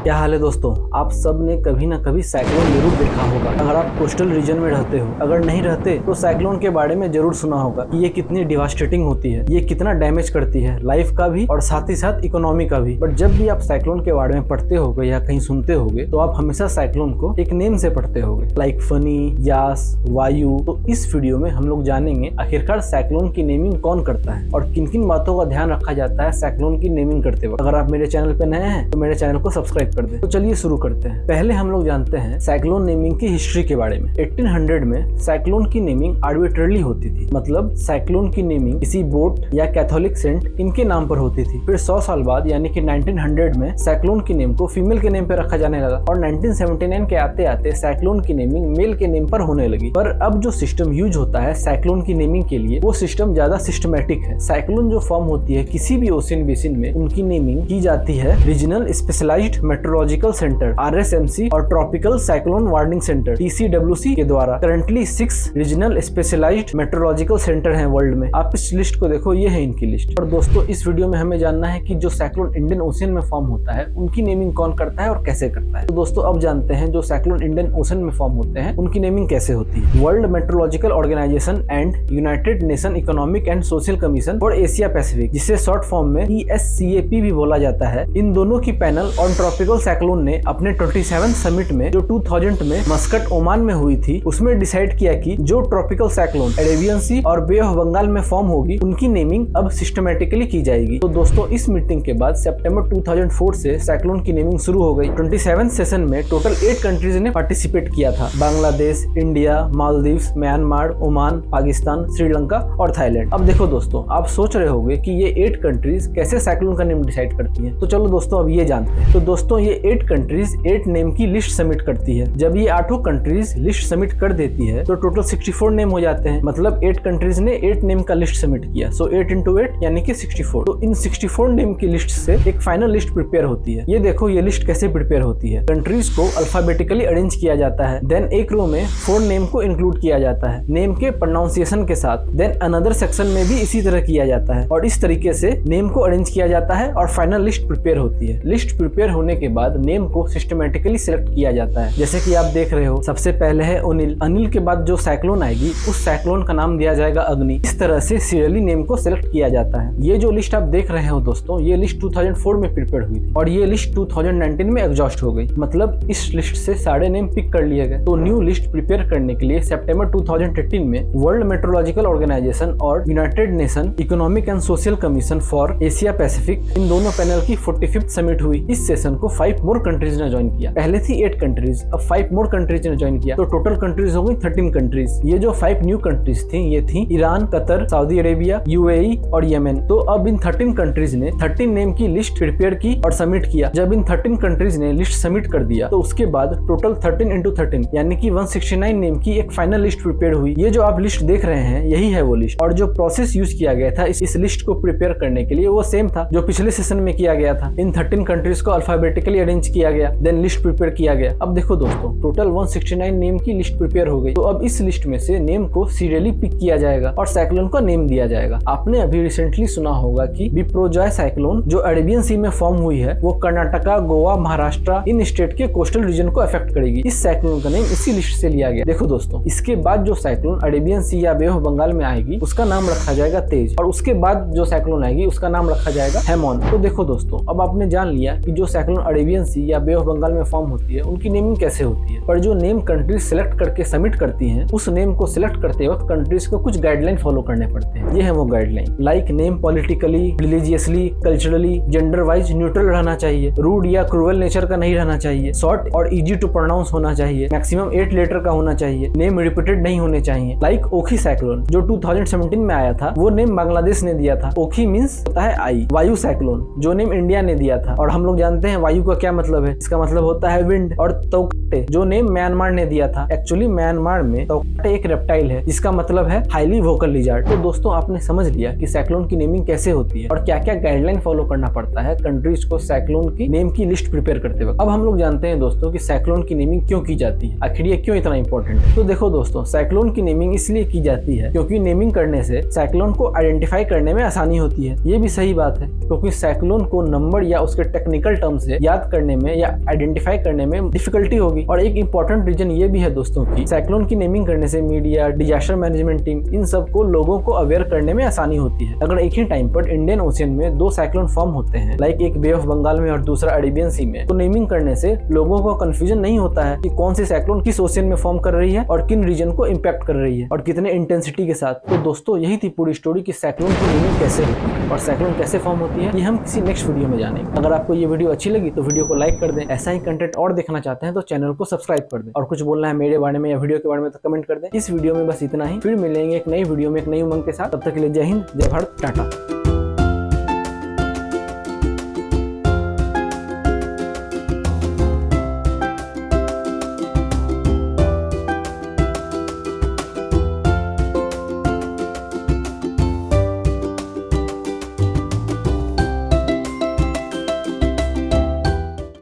क्या हाल है दोस्तों, आप सब ने कभी ना कभी साइक्लोन जरूर देखा होगा। अगर आप कोस्टल रीजन में रहते हो, अगर नहीं रहते तो साइक्लोन के बारे में जरूर सुना होगा कि ये कितनी डिवास्टेटिंग होती है, ये कितना डैमेज करती है लाइफ का भी और साथ ही साथ इकोनॉमी का भी। बट जब भी आप साइक्लोन के बारे में पढ़ते होगे या कहीं सुनते होगे तो आप हमेशा साइक्लोन को एक नेम से पढ़ते होगे, लाइक फनी, यास, वायु। तो इस वीडियो में हम लोग जानेंगे आखिरकार साइक्लोन की नेमिंग कौन करता है और किन किन बातों का ध्यान रखा जाता है साइक्लोन की नेमिंग करते वक्त। अगर आप मेरे चैनल पे नए हैं तो मेरे चैनल को सब्सक्राइब कर दे। तो चलिए शुरू करते हैं। पहले हम लोग जानते हैं साइक्लोन नेमिंग की हिस्ट्री के बारे में। 1800 में साइक्लोन की नेमिंग आर्बिट्रेरली होती थी, मतलब साइक्लोन की नेमिंग किसी बोट या कैथोलिक सेंट इनके नाम पर होती थी। फिर 100 साल बाद यानी कि 1900 में साइक्लोन की नेम को फीमेल के नेम पे रखा जाने लगा और 1979 के आते आते साइक्लोन की नेमिंग मेल के नेम पर होने लगी। पर अब जो सिस्टम यूज होता है साइक्लोन की नेमिंग के लिए वो सिस्टम ज्यादा सिस्टमैटिक है। साइक्लोन जो फॉर्म होती है किसी भी ओशियन बेसिन में उनकी नेमिंग की जाती है regional specialised meteorological centre RSMC और tropical cyclone warning centre TCWC के द्वारा। Currently 6 regional specialised meteorological centre हैं वर्ल्ड में। आप इस लिस्ट को देखो, ये है इनकी लिस्ट। और दोस्तों इस वीडियो में हमें जानना है कि जो साइक्लोन इंडियन ओशियन में फॉर्म होता है उनकी नेमिंग कौन करता है और कैसे करता है। तो दोस्तों अब जानते हैं जो साइक्लोन इंडियन ओशियन में फॉर्म होते हैं उनकी नेमिंग कैसे होती है। World meteorological Organization and United nation economic and social commission for Asia Pacific, जिसे शॉर्ट फॉर्म में ESCAP भी बोला जाता है, इन दोनों की पैनल ऑन ट्रॉपिकल साइक्लोन ने अपने 27 समिट में जो 2000 में मस्कट ओमान में हुई थी उसमें डिसाइड किया कि जो ट्रॉपिकल साइक्लोन अरेबियन सी और बे ऑफ बंगाल में फॉर्म होगी उनकी नेमिंग अब सिस्टमैटिकली की जाएगी। तो दोस्तों इस मीटिंग के बाद सितंबर 2004 से साइक्लोन की नेमिंग शुरू हो गई। 27 सेशन में टोटल 8 कंट्रीज ने पार्टिसिपेट किया था, Bangladesh, India, Maldives, Myanmar, Oman, Pakistan, Sri Lanka और थाईलैंड। अब देखो दोस्तों, आप सोच रहे होंगे कि ये 8 कंट्रीज कैसे साइक्लोन का नेम डिसाइड करती हैं। तो चलो दोस्तों अब ये जानते हैं। तो दोस्तों ये 8 कंट्रीज 8 नेम की लिस्ट सबमिट करती है। जब ये 8 कंट्रीज लिस्ट सबमिट कर देती है तो टोटल 64 नेम हो जाते हैं, मतलब 8 कंट्रीज ने 8 नेम का लिस्ट सबमिट किया। सो 8 into 8 यानी कि 64। तो इन 64 नेम की लिस्ट से एक फाइनल लिस्ट प्रिपेयर होती है। ये देखो ये लिस्ट कैसे प्रिपेयर होती है। कंट्रीज को अल्फाबेटिकली अरेंज किया जाता है, देन एक रो में 4 नेम को इंक्लूड किया जाता है नेम के प्रोनाउंसिएशन के साथ, देन अनदर सेक्शन में भी इसी तरह किया जाता है और इस तरीके से नेम को अरेंज किया जाता है और फाइनल लिस्ट प्रिपेयर होती है। लिस्ट प्रिपेयर होने के बाद नेम को सिस्टमैटिकली सिलेक्ट किया जाता है। जैसे कि आप देख रहे हो, सबसे पहले है अनिल। अनिल के बाद जो साइक्लोन आएगी उस साइक्लोन का नाम दिया जाएगा अग्नि। इस तरह से सीरियली नेम को सिलेक्ट किया जाता है। ये जो लिस्ट आप देख रहे हो दोस्तों, ये लिस्ट 2004 में प्रिपेयर हुई थी और ये लिस्ट 2019 में एग्जॉस्ट हो गई, मतलब इस लिस्ट से सारे नेम पिक कर लिए गए। तो न्यू लिस्ट प्रिपेयर करने के लिए सितंबर 2018 में वर्ल्ड मेट्रोलॉजिकल ऑर्गेनाइजेशन और united nation economic and social commission for Asia Pacific, इन दोनों पैनल की 45th समिट हुई। इस सेशन को 5 मोर कंट्रीज ने ज्वाइन किया। पहले थी 8 कंट्रीज, अब 5 मोर कंट्रीज ने ज्वाइन किया, तो टोटल कंट्रीज हो गई 13 कंट्रीज। ये जो 5 न्यू कंट्रीज थी ये थी Iran, Qatar, Saudi Arabia, UAE और यमन। तो अब इन 13 कंट्रीज ने 13 नेम की लिस्ट प्रिपेयर की और सबमिट किया। जब इन 13 कंट्रीज ने लिस्ट सबमिट कर दिया तो उसके बाद टोटल 13 into 13 यानी कि 169 नेम की एक फाइनल लिस्ट प्रिपेयर हुई। ये जो आप लिस्ट देख रहे हैं यही है वो लिस्ट, और जो प्रोसेस यूज किया गया था इस लिस्ट को प्रिपेयर करने के लिए वो सेम था जो पिछले सेशन में किया गया था। इन 13 कंट्रीज को अल्फाबेटिकली अरेंज किया गया, देन लिस्ट प्रिपेयर किया गया। अब देखो दोस्तों, टोटल 169 नेम की लिस्ट प्रिपेयर हो गई। तो अब इस लिस्ट में से नेम को सीरियली पिक किया जाएगा और साइक्लोन का नेम दिया जाएगा। आपने अभी रिसेंटली सुना होगा कि बिप्रोजॉय साइक्लोन जो अरेबियन सी में फॉर्म हुई है वो कर्नाटका, गोवा, महाराष्ट्र इन स्टेट के कोस्टल रीजन को अफेक्ट करेगी। इस साइक्लोन का नेम इसी लिस्ट से लिया गया। देखो दोस्तों, इसके बाद जो साइक्लोन अरेबियन सी या बे ऑफ बंगाल में आएगी उसका नाम रखा जाएगा तेज, और उसके बाद जो साइक्लोन आएगी उसका नाम रखा जाएगा हेमोन। तो देखो दोस्तों, अब आपने जान लिया कि जो साइक्लोन अरेबियन सी या बे ऑफ बंगाल में फॉर्म होती है उनकी नेमिंग कैसे होती है। पर जो नेम कंट्रीज सिलेक्ट करके सबमिट करती हैं उस नेम को सिलेक्ट करते वक्त कंट्रीज को कुछ गाइडलाइन फॉलो करने पड़ते हैं। ये है वो guideline, like name politically, religiously, culturally, gender wise neutral रहना चाहिए, रूड या क्रूअल नेचर का नहीं रहना चाहिए, शॉर्ट और इजी टू प्रोनाउंस होना चाहिए, मैक्सिमम 8 लेटर का होना चाहिए, नेम रिपीटेड नहीं होने चाहिए। लाइक ओखी साइक्लोन जो 2017 में आया था वो नेम बांग्लादेश ने दिया था। ओखी मींस होता है आई। वायु साइक्लोन जो नेम इंडिया ने दिया था, और हम लोग जानते हैं वायु का क्या मतलब है, इसका मतलब होता है विंड। और तोकटे जो नेम म्यांमार ने दिया था, एक्चुअली म्यांमार में तोकटे एक रेप्टाइल है जिसका मतलब है हाईली वोकल लिजार्ड। तो दोस्तों आपने समझ लिया कि साइक्लोन की नेमिंग कैसे होती है और क्या क्या गाइडलाइन फॉलो करना पड़ता है कंट्रीज को साइक्लोन की नेम की लिस्ट प्रिपेयर करते वक्त। अब हम लोग जानते हैं दोस्तों कि साइक्लोन की नेमिंग क्यों की जाती है, आखिर ये क्यों इतना इंपॉर्टेंट है। तो देखो दोस्तों, साइक्लोन की नेमिंग इसलिए की जाती है क्योंकि नेमिंग करने से साइक्लोन को आइडेंटिफाई करने में आसानी होती है। ये भी सही बात है क्योंकि साइक्लोन को नंबर या उसके टेक्निकल टर्म से याद याद करने में या आइडेंटिफाई करने में डिफिकल्टी होगी। और एक इंपॉर्टेंट रीजन ये भी है दोस्तों की साइक्लोन की नेमिंग करने से मीडिया, डिजास्टर मैनेजमेंट टीम, इन सबको लोगों को अवेयर करने में आसानी होती है। अगर एक ही टाइम पर इंडियन ओशियन में 2 साइक्लोन फॉर्म होते हैं, लाइक एक बे ऑफ बंगाल में और दूसरा अरेबियन सी में, तो नेमिंग करने से लोगों को कंफ्यूजन नहीं होता है कि कौन सी साइक्लोन किस ओशियन में फॉर्म कर रही है और किन रीजन को इम्पैक्ट कर रही है और कितने इंटेंसिटी के साथ। तो दोस्तों यही थी पूरी स्टोरी कि साइक्लोन की नेमिंग कैसे होती है और साइक्लोन कैसे फॉर्म होती है, ये हम किसी नेक्स्ट वीडियो में जानेंगे। अगर आपको ये वीडियो अच्छी लगी तो वीडियो को लाइक कर दें। ऐसा ही कंटेंट और देखना चाहते हैं तो चैनल को सब्सक्राइब कर दें। और कुछ बोलना है मेरे बारे में या वीडियो के बारे में तो कमेंट कर दें। इस वीडियो में बस इतना ही। फिर मिलेंगे एक नई वीडियो में एक नई उमंग के साथ। तब तक के लिए जय हिंद, जय भारत, टाटा।